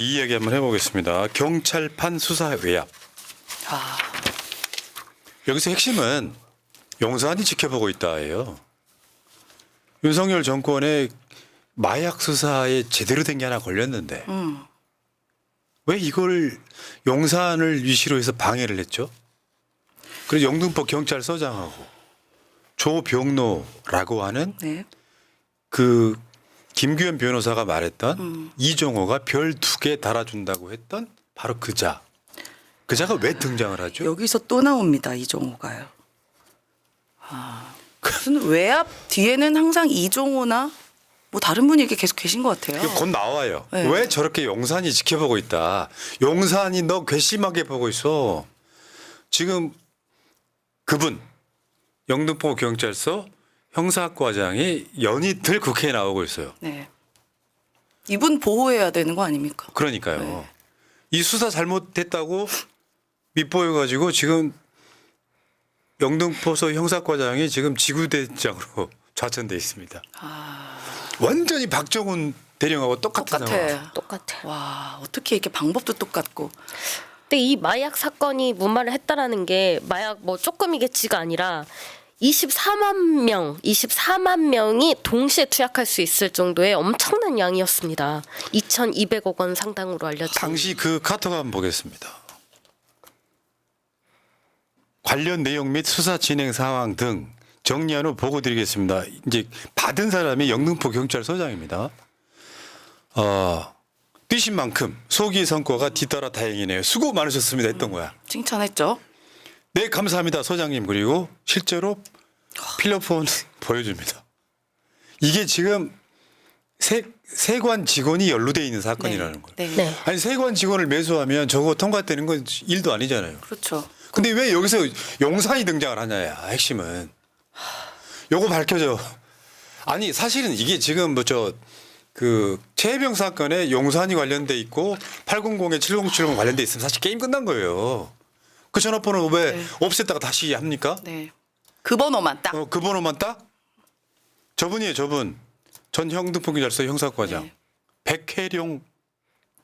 이 이야기 한번 해보겠습니다. 경찰판 수사 외압. 여기서 핵심은 용산이 지켜보고 있다예요. 윤석열 정권의 마약 수사에 제대로 된 게 하나 걸렸는데 왜 이걸 용산을 위시로 해서 방해를 했죠? 그래서 영등포 경찰서장하고 조병노라고 하는 네. 그 김규현 변호사가 말했던 이종호가 별 2개 달아준다고 했던 바로 그자. 그자가 왜 등장을 하죠? 여기서 또 나옵니다. 이종호가요. 무슨 외압 뒤에는 항상 이종호나 뭐 다른 분이 이렇게 계속 계신 것 같아요. 이거 곧 나와요. 네. 왜 저렇게 용산이 지켜보고 있다. 용산이 너 괘씸하게 보고 있어. 지금 그분 영등포 경찰서 형사과장이 연이틀 국회에 나오고 있어요. 네. 이분 보호해야 되는 거 아닙니까? 그러니까요. 네. 이 수사 잘못됐다고 밑보여가지고 지금 영등포서 형사과장이 지금 지구대장으로 좌천돼 있습니다. 완전히 박정훈 대령하고 똑같은 상황. 똑같아. 와, 어떻게 이렇게 방법도 똑같고. 근데 이 마약 사건이 무마를 했다라는 게 마약 뭐 조금이겠지가 아니라 24만 명이 동시에 투약할 수 있을 정도의 엄청난 양이었습니다. 2,200억 원 상당으로 알려진. 당시 그 카톡 한번 보겠습니다. 관련 내용 및 수사 진행 상황 등 정리한 후 보고 드리겠습니다. 이제 받은 사람이 영등포 경찰서장입니다. 뛰신 만큼 소기 성과가 뒤따라 다행이네요. 수고 많으셨습니다 했던 거야. 칭찬했죠. 네, 감사합니다, 소장님. 그리고 실제로 필로폰 보여줍니다. 이게 지금 세관 직원이 연루돼 있는 사건이라는 거예요. 네. 네. 아니, 세관 직원을 매수하면 저거 통과되는 건 일도 아니잖아요. 그렇죠. 근데 왜 여기서 용산이 등장을 하냐야, 핵심은. 요거 밝혀져. 아니, 사실은 이게 지금 최혜병 사건에 용산이 관련돼 있고 800에 7070 관련돼 있으면 사실 게임 끝난 거예요. 그 전화번호 왜 네. 없앴다가 다시 합니까? 네. 그 번호만 딱. 그 번호만 딱? 저분이에요, 저분. 전 영등포경찰서 형사과장. 네. 백혜룡.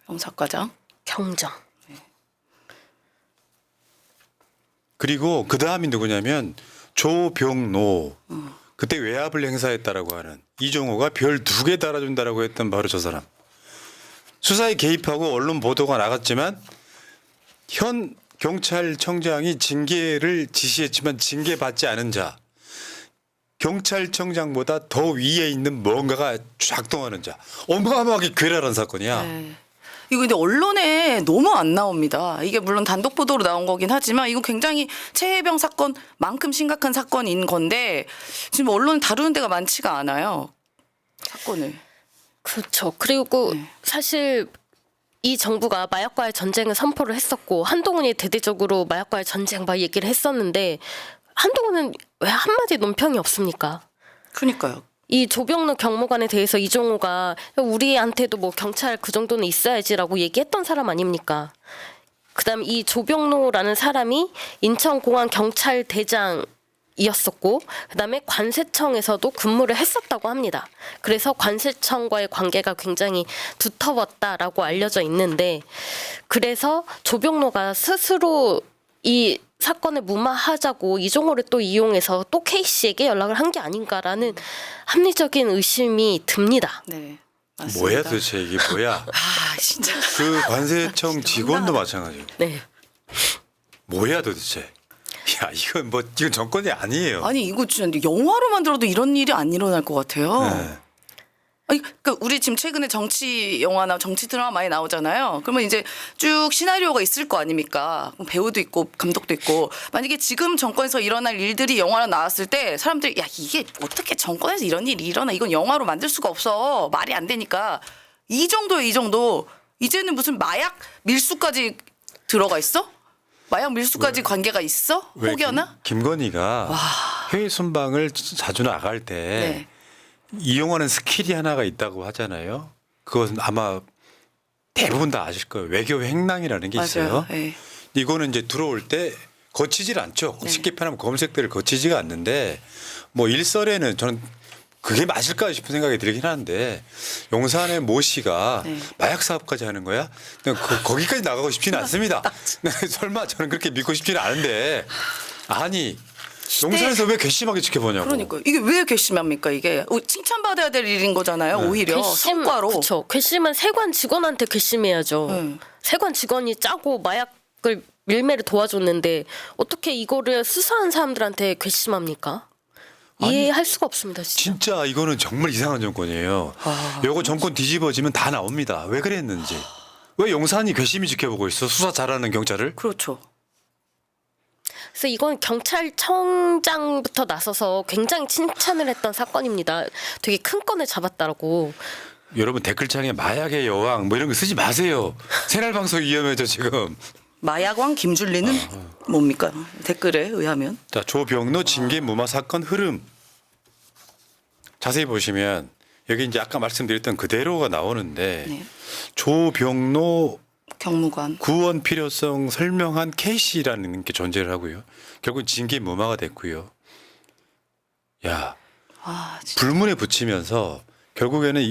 형사과장. 경정. 그리고 그 다음이 누구냐면 조병노. 그때 외압을 행사했다라고 하는 이종호가 별 2개 달아준다라고 했던 바로 저 사람. 수사에 개입하고 언론 보도가 나갔지만 현 경찰청장이 징계를 지시했지만 징계받지 않은 자. 경찰청장보다 더 위에 있는 뭔가가 작동하는 자. 어마어마하게 괴랄한 사건이야. 네. 이거 근데 언론에 너무 안 나옵니다. 이게 물론 단독 보도로 나온 거긴 하지만 이거 굉장히 최혜병 사건만큼 심각한 사건인 건데 지금 언론에 다루는 데가 많지가 않아요. 사건을. 그렇죠. 그리고 네. 사실 이 정부가 마약과의 전쟁을 선포를 했었고 한동훈이 대대적으로 마약과의 전쟁 막 얘기를 했었는데 한동훈은 왜 한마디 논평이 없습니까? 그러니까요. 이 조병노 경무관에 대해서 이종호가 우리한테도 뭐 경찰 그 정도는 있어야지라고 얘기했던 사람 아닙니까? 그다음 이 조병노라는 사람이 인천공항 경찰대장이었었고 그다음에 관세청에서도 근무를 했었다고 합니다. 그래서 관세청과의 관계가 굉장히 두터웠다라고 알려져 있는데 그래서 조병노가 스스로 이 사건을 무마하자고 이종호를 또 이용해서 또 K씨에게 연락을 한 게 아닌가라는 합리적인 의심이 듭니다. 네. 맞습니다. 뭐야 도대체 이게 뭐야? 진짜. 그 관세청 직원도 마찬가지고. 네. 뭐야 도대체? 야, 이건 정권이 아니에요. 아니 이거 진짜 영화로 만들어도 이런 일이 안 일어날 것 같아요. 네. 아니, 그러니까 우리 지금 최근에 정치 영화나 정치 드라마 많이 나오잖아요. 그러면 이제 쭉 시나리오가 있을 거 아닙니까? 배우도 있고 감독도 있고. 만약에 지금 정권에서 일어날 일들이 영화로 나왔을 때 사람들이 야 이게 어떻게 정권에서 이런 일이 일어나? 이건 영화로 만들 수가 없어. 말이 안 되니까. 이 정도예요, 이 정도. 이제는 무슨 마약 밀수까지 들어가 있어? 마약 밀수까지 관계가 있어? 왜 혹여나? 김건희가 해외 순방을 자주 나갈 때 네. 이용하는 스킬이 하나가 있다고 하잖아요. 그것은 아마 대부분 다 아실 거예요. 외교 횡랑이라는 게 있어요. 맞아요. 네. 이거는 이제 들어올 때 거치질 않죠. 네. 쉽게 표현하면 검색대를 거치지가 않는데 뭐 일설에는 저는 그게 맞을까 싶은 생각이 들긴 하는데 용산의 모 씨가 네. 마약 사업까지 하는 거야? 거기까지 나가고 싶지는 않습니다. 네, 설마 저는 그렇게 믿고 싶지는 않은데 아니 용산에서 왜 괘씸하게 지켜보냐고. 그러니까 이게 왜 괘씸합니까? 이게 칭찬받아야 될 일인 거잖아요. 네. 오히려 성과로. 그렇죠. 괘씸은 세관 직원한테 괘씸해야죠. 세관 직원이 짜고 마약을 밀매를 도와줬는데 어떻게 이거를 수사한 사람들한테 괘씸합니까? 이해할 수가 없습니다. 진짜. 진짜 이거는 정말 이상한 정권이에요. 요거 정권 뒤집어지면 다 나옵니다. 왜 그랬는지. 왜 용산이 괘씸히 지켜보고 있어? 수사 잘하는 경찰을? 그렇죠. 그래서 이건 경찰청장부터 나서서 굉장히 칭찬을 했던 사건입니다. 되게 큰 건을 잡았다고. 여러분 댓글창에 마약의 여왕 뭐 이런 거 쓰지 마세요. 새날 방송 위험해져 지금. 마약왕 김준리는 뭡니까? 댓글에 의하면. 자, 조병로 징계 무마 사건 흐름. 자세히 보시면 여기 이제 아까 말씀드렸던 그대로가 나오는데 네. 조병로 경무관. 구원 필요성 설명한 K씨라는 게 존재를 하고요. 결국 징계 무마가 됐고요. 야, 아, 진짜. 불문에 붙이면서 결국에는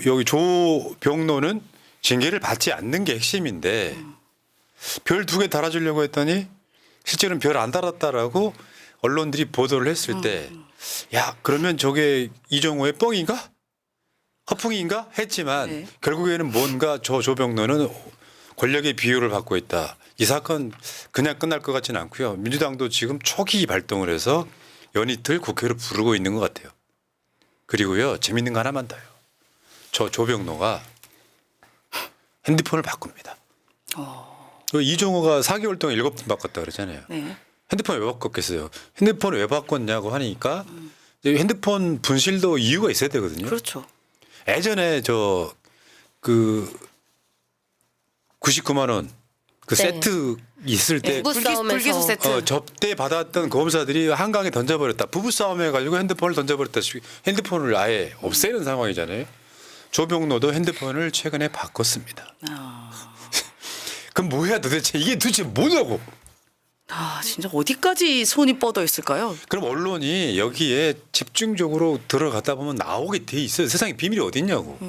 여기 조병로는 징계를 받지 않는 게 핵심인데 별 2개 달아주려고 했더니 실제로는 별 안 달았다라고 언론들이 보도를 했을 때 야, 그러면 저게 이정호의 뻥인가? 허풍인가? 했지만 네. 결국에는 뭔가 조병로는 권력의 비호를 받고 있다. 이 사건 그냥 끝날 것 같지는 않고요. 민주당도 지금 초기 발동을 해서 연이틀 국회로 부르고 있는 것 같아요. 그리고요, 재밌는 거 하나만 더요. 조병로가 핸드폰을 바꿉니다. 이종호가 4개월 동안 7번 바꿨다 그러잖아요. 네. 핸드폰을 왜 바꿨겠어요? 핸드폰을 왜 바꿨냐고 하니까 이제 핸드폰 분실도 이유가 있어야 되거든요. 그렇죠. 예전에 99만 원 그 네. 세트 있을 때 부부싸움에서 불기소 세트. 접대 받았던 검사들이 한강에 던져버렸다. 부부싸움 해가지고 핸드폰을 던져버렸다. 핸드폰을 아예 없애는 상황이잖아요. 조병로도 핸드폰을 최근에 바꿨습니다. 그럼 뭐야 도대체 이게 도대체 뭐냐고. 아, 진짜 어디까지 손이 뻗어 있을까요? 그럼 언론이 여기에 집중적으로 들어가다 보면 나오게 돼 있어요. 세상에 비밀이 어디 있냐고.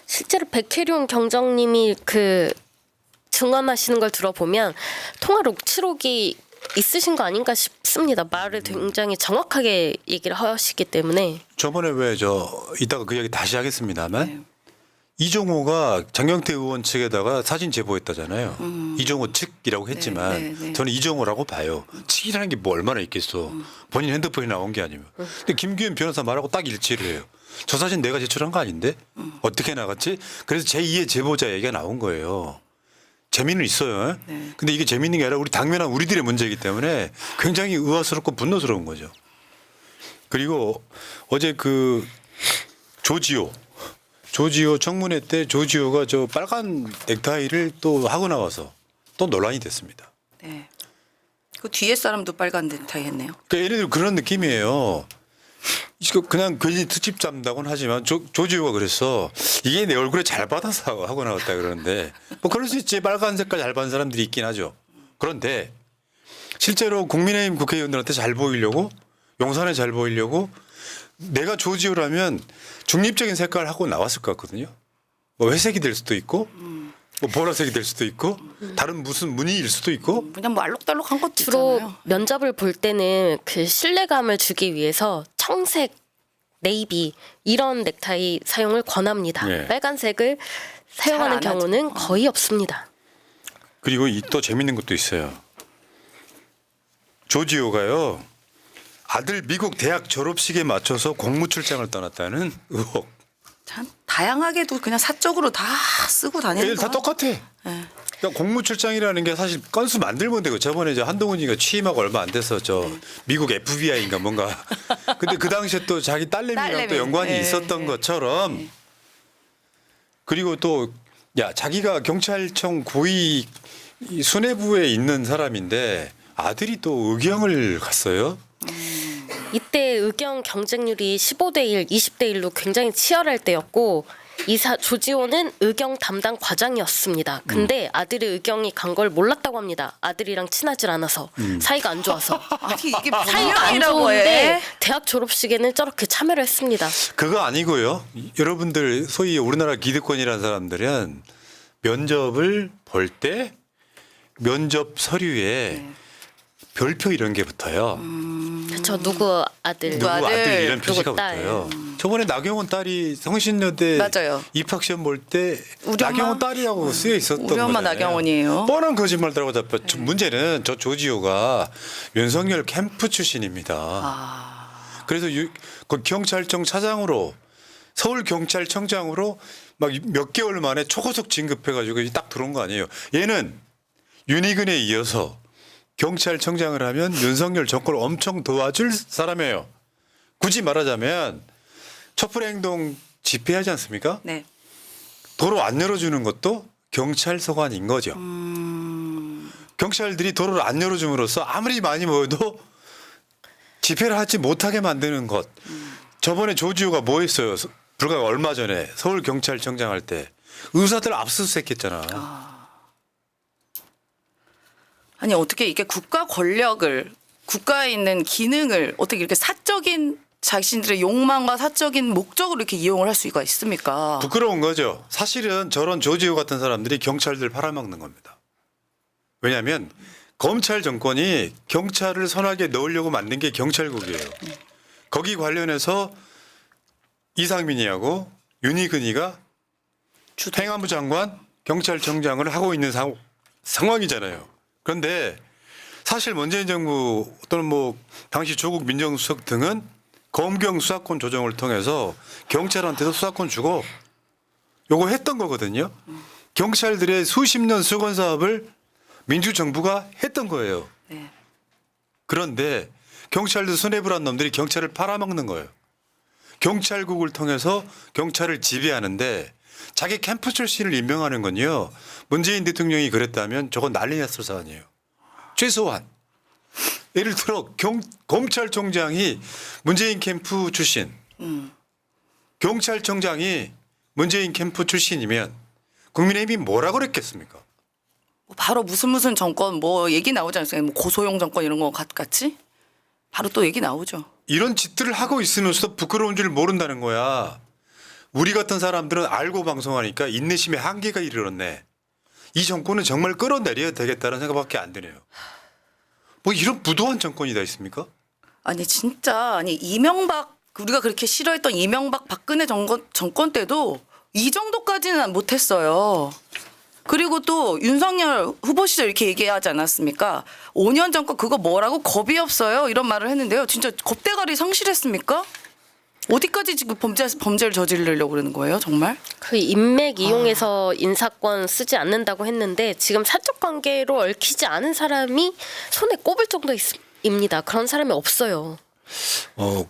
실제로 백혜룡 경정님이 그 증언하시는 걸 들어보면 통화 녹취록이 있으신 거 아닌가 싶습니다. 말을 굉장히 정확하게 얘기를 하시기 때문에. 저번에 이따가 그 이야기 다시 하겠습니다만 네. 이종호가 장경태 의원 측에다가 사진 제보했다잖아요. 이종호 측이라고 했지만 네, 네. 저는 이종호라고 봐요. 측이라는 게 뭐 얼마나 있겠어. 본인 핸드폰이 나온 게 아니면. 근데 김규현 변호사 말하고 딱 일치를 해요. 저 사진 내가 제출한 거 아닌데 어떻게 나갔지? 그래서 제2의 제보자 얘기가 나온 거예요. 재미는 있어요. 네. 근데 이게 재미있는 게 아니라 당면한 우리들의 문제이기 때문에 굉장히 의아스럽고 분노스러운 거죠. 그리고 어제 그 조지호 청문회 때 조지호가 저 빨간 넥타이를 또 하고 나와서 또 논란이 됐습니다. 네. 그 뒤에 사람도 빨간 넥타이 했네요. 그러니까 얘네들 그런 느낌이에요. 이거 그냥 괜히 특집 잡는다고는 하지만 조지호가 그랬어. 이게 내 얼굴에 잘 받아서 하고 나왔다 그러는데 뭐 그럴 수 있지. 빨간 색깔 잘 받는 사람들이 있긴 하죠. 그런데 실제로 국민의힘 국회의원들한테 잘 보이려고 용산에 잘 보이려고 내가 조지호라면 중립적인 색깔 하고 나왔을 것 같거든요. 뭐 회색이 될 수도 있고 뭐 보라색이 될 수도 있고 다른 무슨 무늬일 수도 있고 그냥 뭐 알록달록한 것도 주로 있잖아요. 면접을 볼 때는 그 신뢰감을 주기 위해서 청색, 네이비 이런 넥타이 사용을 권합니다. 네. 빨간색을 잘 사용하는 안 하죠. 경우는 거의 없습니다. 그리고 또 재밌는 것도 있어요. 조지호가요. 아들 미국 대학 졸업식에 맞춰서 공무 출장을 떠났다는 의혹. 참 다양하게도 그냥 사적으로 다 쓰고 다니는 얘들 다 거. 똑같아. 그러니까 공무 출장이라는 게 사실 건수 만들면 되고 저번에 한동훈이가 취임하고 얼마 안 돼서 미국 FBI인가 뭔가. 근데 그 당시에 또 자기 딸내미랑 또 딸내미. 연관이 네, 있었던 네. 것처럼. 그리고 또 자기가 경찰청 고위 수뇌부에 있는 사람인데 아들이 또 의경을 갔어요. 이때 의경 경쟁률이 15대 1, 20대 1로 굉장히 치열할 때였고 조지호는 의경 담당 과장이었습니다. 근데 아들이 의경이 간 걸 몰랐다고 합니다. 아들이랑 친하질 않아서 사이가 안 좋아서. 아니 이게 사이가 안 분명이라고 좋은데 해. 대학 졸업식에는 저렇게 참여를 했습니다. 그거 아니고요. 여러분들 소위 우리나라 기득권이라는 사람들은 면접을 볼 때 면접 서류에 별표 이런 게 붙어요. 그렇죠. 누구 아들. 누구 아들 아들, 이런 표시가 누구 딸. 붙어요. 저번에 나경원 딸이 성신여대 맞아요. 입학시험 볼 때 우리 나경원 엄마? 딸이라고 쓰여 있었던 우리 엄마 거잖아요. 나경원이에요. 뻔한 거짓말들하고 잡혀. 문제는 저 조지호가 윤석열 캠프 출신입니다. 그래서 그 경찰청 차장으로 서울 경찰청장으로 막 몇 개월 만에 초고속 진급해가지고 딱 들어온 거 아니에요. 얘는 윤희근에 이어서 경찰청장을 하면 윤석열 정권을 엄청 도와줄 사람이에요. 굳이 말하자면 촛불 행동 집회하지 않습니까? 네. 도로 안 열어주는 것도 경찰 소관인 거죠. 경찰들이 도로를 안 열어줌으로써 아무리 많이 모여도 집회를 하지 못하게 만드는 것. 저번에 조지호가 뭐 했어요? 불과 얼마 전에 서울 경찰청장 할 때 의사들 압수수색했잖아. 아니 어떻게 이게 국가 권력을 국가에 있는 기능을 어떻게 이렇게 사적인 자신들의 욕망과 사적인 목적으로 이렇게 이용을 할 수가 있습니까? 부끄러운 거죠. 사실은 저런 조지호 같은 사람들이 경찰들 팔아먹는 겁니다. 왜냐하면 검찰 정권이 경찰을 선하게 넣으려고 만든 게 경찰국이에요. 거기 관련해서 이상민이하고 윤희근이가 행안부 장관, 경찰청장을 하고 있는 상황이잖아요. 그런데 사실 문재인 정부 또는 뭐 당시 조국 민정수석 등은 검경 수사권 조정을 통해서 경찰한테도 수사권 주고 요거 했던 거거든요. 경찰들의 수십 년 수건 사업을 민주정부가 했던 거예요. 네. 그런데 경찰도 손해불한 놈들이 경찰을 팔아먹는 거예요. 경찰국을 통해서 경찰을 지배하는데 자기 캠프 출신을 임명하는 건요. 문재인 대통령이 그랬다면 저건 난리 났을 사안이에요. 최소한 예를 들어 검찰총장이 문재인 캠프 출신, 경찰청장이 문재인 캠프 출신이면 국민의힘이 뭐라 그랬겠습니까? 바로 무슨 정권 뭐 얘기 나오지 않습니까? 뭐 고소용 정권 이런 거 같이 바로 또 얘기 나오죠. 이런 짓들을 하고 있으면서도 부끄러운 줄 모른다는 거야. 우리 같은 사람들은 알고 방송하니까 인내심의 한계가 이르렀네. 이 정권은 정말 끌어내려야 되겠다는 생각밖에 안 드네요. 뭐 이런 무도한 정권이 다 있습니까? 아니 진짜 아니 이명박 우리가 그렇게 싫어했던 이명박 박근혜 정권 때도 이 정도까지는 못했어요. 그리고 또 윤석열 후보 시절 이렇게 얘기하지 않았습니까? 5년 정권 그거 뭐라고 겁이 없어요 이런 말을 했는데요. 진짜 겁대가리 상실했습니까? 어디까지 지금 범죄를 저지르려고 그러는 거예요, 정말? 그 인맥 이용해서 인사권 쓰지 않는다고 했는데 지금 사적 관계로 얽히지 않은 사람이 손에 꼽을 정도입니다. 그런 사람이 없어요.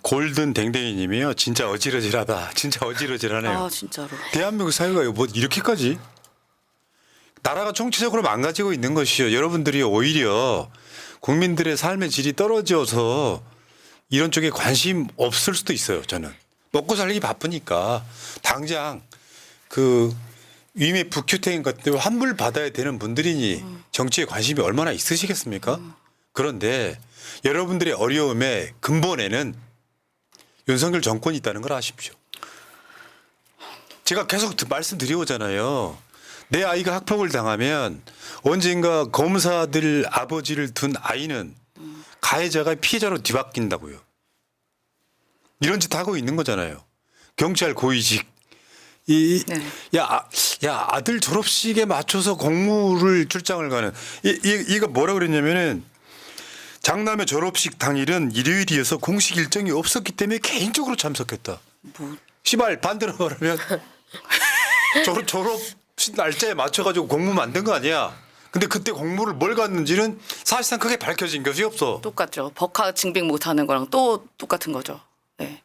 골든 댕댕이님이요. 진짜 어지러지하다. 진짜 어지러지하네요. 아 진짜로. 대한민국 사회가 뭐 이렇게까지 나라가 총체적으로 망가지고 있는 것이요. 여러분들이 오히려 국민들의 삶의 질이 떨어져서 이런 쪽에 관심 없을 수도 있어요. 저는 먹고 살기 바쁘니까 당장 그 IMF 큐테인 같은 데 환불 받아야 되는 분들이니 정치에 관심이 얼마나 있으시겠습니까? 그런데 여러분들의 어려움의 근본에는 윤석열 정권이 있다는 걸 아십시오. 제가 계속 말씀드려오잖아요. 내 아이가 학폭을 당하면 언젠가 검사들 아버지를 둔 아이는 가해자가 피해자로 뒤바뀐다고요. 이런 짓 하고 있는 거잖아요. 경찰 고위직. 네. 아들 졸업식에 맞춰서 공무를 출장을 가는 이거 뭐라 그랬냐면은 장남의 졸업식 당일은 일요일이어서 공식 일정이 없었기 때문에 개인적으로 참석했다. 시발 반대로 말하면 졸업식 날짜에 맞춰가지고 공무 만든 거 아니야. 근데 그때 공무를 뭘 갔는지는 사실상 크게 밝혀진 것이 없어. 똑같죠. 법화 증빙 못하는 거랑 또 똑같은 거죠. 네.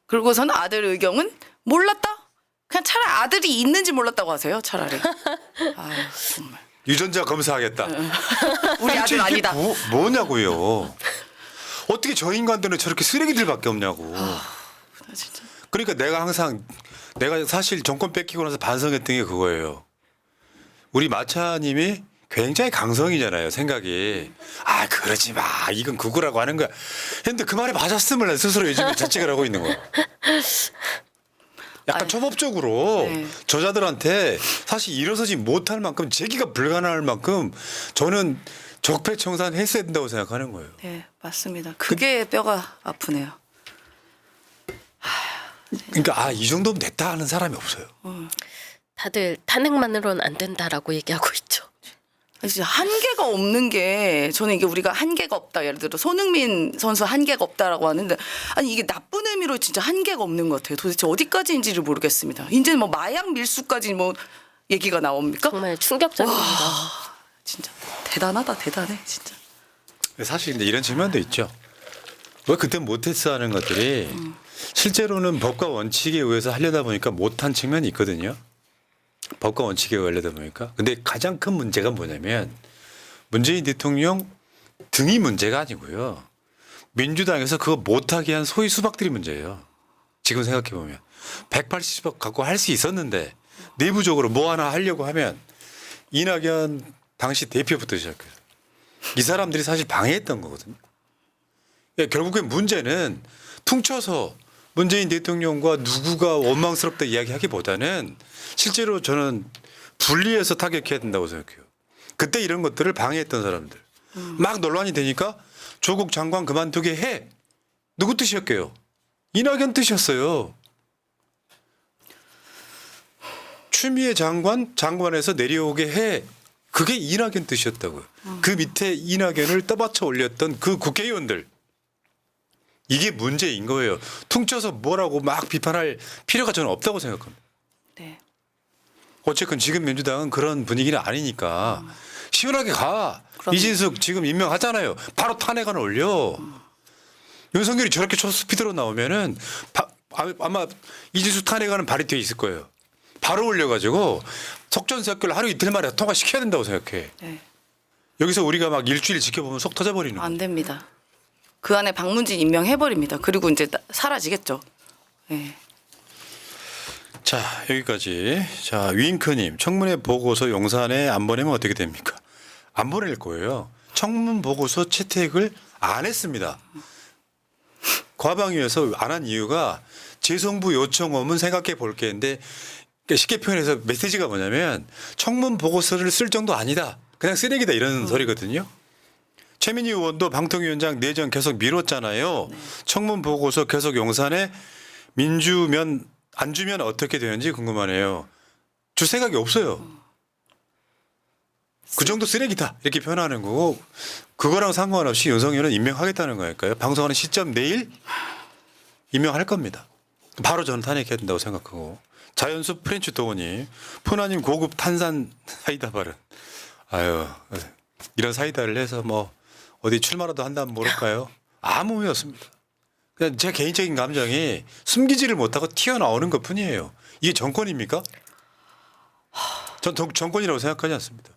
그리고서는 아들 의경은 몰랐다. 그냥 차라리 아들이 있는지 몰랐다고 하세요. 차라리. 아유, 정말. 유전자 검사하겠다. 우리 아들 이게 아니다. 뭐냐고요. 어떻게 저 인간들은 저렇게 쓰레기들밖에 없냐고. 진짜. 그러니까 내가 항상 내가 사실 정권 뺏기고 나서 반성했던 게 그거예요. 우리 마차님이 굉장히 강성이잖아요. 생각이. 아 그러지 마. 이건 그거라고 하는 거야. 근데 그 말이 맞았음을 난 스스로 요즘에 자책을 하고 있는 거야. 약간 아니, 초법적으로 네. 저자들한테 사실 일어서지 못할 만큼 제기가 불가능할 만큼 저는 적폐청산했어야 된다고 생각하는 거예요. 네, 맞습니다. 그게 뼈가 아프네요. 그러니까 이 정도면 됐다 하는 사람이 없어요. 다들 탄핵만으로는 안 된다라고 얘기하고 있죠. 진짜 한계가 없는 게 저는 이게 우리가 한계가 없다 예를 들어 손흥민 선수 한계가 없다라고 하는데 아니 이게 나쁜 의미로 진짜 한계가 없는 것 같아요. 도대체 어디까지인지를 모르겠습니다. 이제는 뭐 마약 밀수까지 뭐 얘기가 나옵니까? 정말 충격적입니다. 진짜 대단하다 대단해 진짜. 사실 근데 이런 측면도 있죠. 왜 그때 못했어 하는 것들이 실제로는 법과 원칙에 의해서 하려다 보니까 못한 측면이 있거든요. 법과 원칙에 의하려다 보니까. 근데 가장 큰 문제가 뭐냐면 문재인 대통령 등이 문제가 아니고요. 민주당에서 그거 못하게 한 소위 수박들이 문제예요. 지금 생각해 보면 180억 갖고 할 수 있었는데 내부적으로 뭐 하나 하려고 하면 이낙연 당시 대표부터 시작해서 이 사람들이 사실 방해했던 거거든요. 그러니까 결국엔 문제는 퉁쳐서 문재인 대통령과 누구가 원망스럽다 이야기하기보다는 실제로 저는 분리해서 타격해야 된다고 생각해요. 그때 이런 것들을 방해했던 사람들. 막 논란이 되니까 조국 장관 그만두게 해. 누구 뜻이었게요? 이낙연 뜻이었어요. 추미애 장관에서 내려오게 해. 그게 이낙연 뜻이었다고요. 그 밑에 이낙연을 떠받쳐 올렸던 그 국회의원들. 이게 문제인 거예요. 퉁쳐서 뭐라고 막 비판할 필요가 저는 없다고 생각합니다. 네. 어쨌든 지금 민주당은 그런 분위기는 아니니까 시원하게 가. 그럼요. 이진숙 지금 임명하잖아요. 바로 탄핵안 올려. 윤석열이 저렇게 초스피드로 나오면은 아마 이진숙 탄핵안은 발의되어 있을 거예요. 바로 올려가지고 속전속결 하루 이틀 만에 통과시켜야 된다고 생각해. 네. 여기서 우리가 막 일주일 지켜보면 속 터져버리는 거예요. 안 됩니다. 그 안에 박문진 임명해버립니다. 그리고 이제 사라지겠죠. 네. 자 여기까지. 자 윙크님 청문회 보고서 용산에 안 보내면 어떻게 됩니까? 안 보낼 거예요. 청문 보고서 채택을 안 했습니다. 과방위에서 안 한 이유가 재송부 요청 오면 생각해 볼게 했는데 그러니까 쉽게 표현해서 메시지가 뭐냐면 청문 보고서를 쓸 정도 아니다. 그냥 쓰레기다 이런 소리거든요. 최민희 의원도 방통위원장 내정 계속 미뤘잖아요. 청문 보고서 계속 용산에 민주면 안 주면 어떻게 되는지 궁금하네요. 줄 생각이 없어요. 그 정도 쓰레기다 이렇게 표현하는 거고 그거랑 상관없이 윤석열은 임명하겠다는 거니까요. 방송하는 시점 내일 임명할 겁니다. 바로 저는 탄핵해야 된다고 생각하고 자연수 프렌치 도어님 푸나님 고급 탄산 사이다 발언. 아유 이런 사이다를 해서 뭐 어디 출마라도 한다면 모를까요? 아무 의미 없습니다. 그냥 제 개인적인 감정이 숨기지를 못하고 튀어나오는 것뿐이에요. 이게 정권입니까? 전 정권이라고 생각하지 않습니다.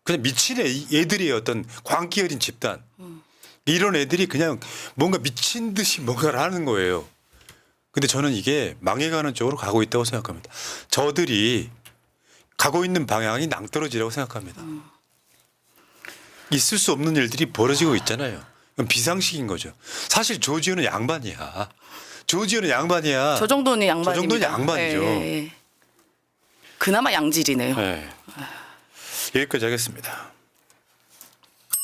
그냥 미친 애들이 어떤 광기 어린 집단. 이런 애들이 그냥 뭔가 미친 듯이 뭔가를 하는 거예요. 근데 저는 이게 망해가는 쪽으로 가고 있다고 생각합니다. 저들이 가고 있는 방향이 낭떠러지라고 생각합니다. 있을 수 없는 일들이 벌어지고 있잖아요. 그건 비상식인 거죠. 사실 조지현은 양반이야. 조지현은 양반이야. 저 정도는 양반입니다. 저 정도는 양반이죠. 예. 그나마 양질이네요. 네. 여기까지 하겠습니다.